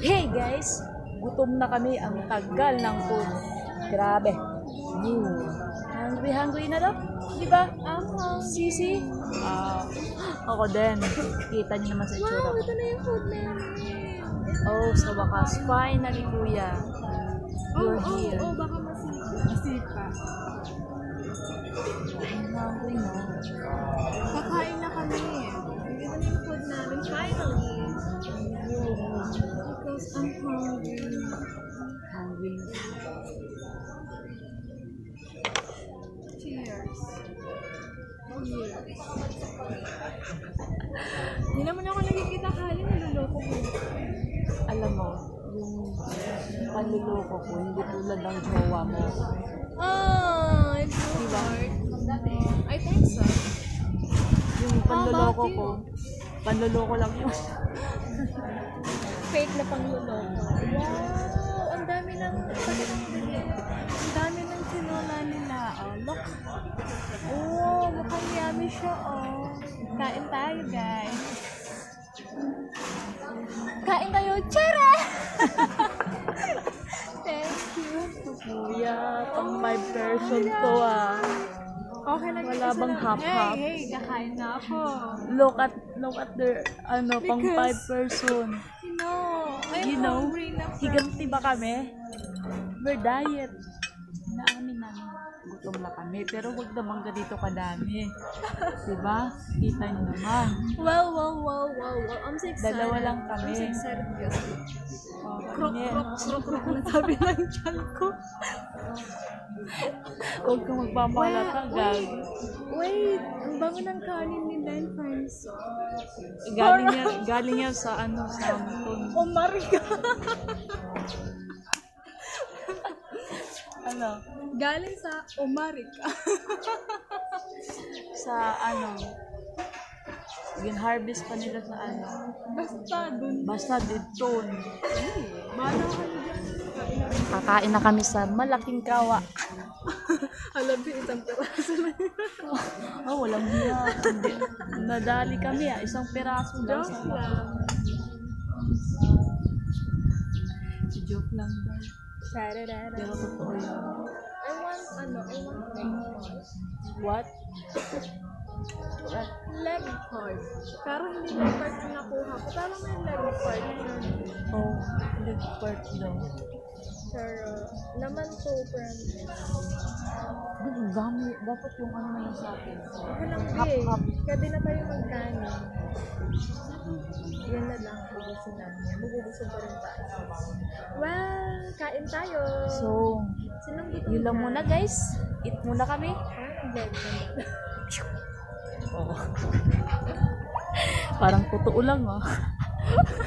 Hey guys! Gutom na kami, ang tagal ng food. Grabe. Hungry na daw? Diba? Sisi? Ako din. Kita niyo naman sa itsura ko. Ito na yung food namin. Oh, sa wakas. Finally, kuya. You're here. Baka masipa. I'm hungry na. Kakain na kami. Ito na yung food namin. Finally. Because I'm hungry. Hungry. Cheers. Hindi naman ako nakikita kali, naluloko ko. Alam mo, yung panluloko ko, hindi tulad ng jowa mo. It's so hard. I think so. Yung panluloko How about ko, panluloko lang yun. Fake na pangluloko. Wow! Ang dami ng tinola nila. Look. Oh, mukhang yummy siya. Kain tayo, guys. Kain tayo. Tara! Thank you. Kuya, pang 5 person to ah. Okay lang. Wala bang half-half? Hey, kakain na ako. Look at the pang 5 Because- person. I'm hungry na. Higanti ba kami? We're diet. Naamin namin. Gutom na kami. Pero wag naman ganito kadami. Diba? Kita niyo naman. Wow. I'm so excited. Dalawa lang kami. I'm so excited, guys. Oh, Krok ganyan. na sabi ng tiyan ko. Huwag kang magpapalata, gag. Wait, ang bango ng kanin ni Dan Friends. Galing yan sa sa Ampon. Oh, Maria. Ano? Galing sa Omarica. Sa gin-harvest pa nila sa Basta dun. Basta dito. Bahala ka dyan. Kakain na kami sa malaking kawa. Alam ko, isang peraso lang. Oh, walang hiya. Hindi. Nadali kami isang piraso daw. Joke lang. Joke lang daw. Sararara. Pero totoo yun. I want leg part. What? Leg part. Pero hindi leg part yung nakuha ko. Pero may leg part yun. Oh, leg part daw. Pero, naman to, friend. Ang dami. Dapat yung na lang sa akin. Ako lang Hap-hap. Kaya di na tayo magkanin. Yan na lang. Ubusin natin. Magubusog pa rin tayo. Well, kain tayo. So, Sinong gutom yun lang ka? muna guys. Eat muna kami. Dead ka na. Oh. Parang totoo lang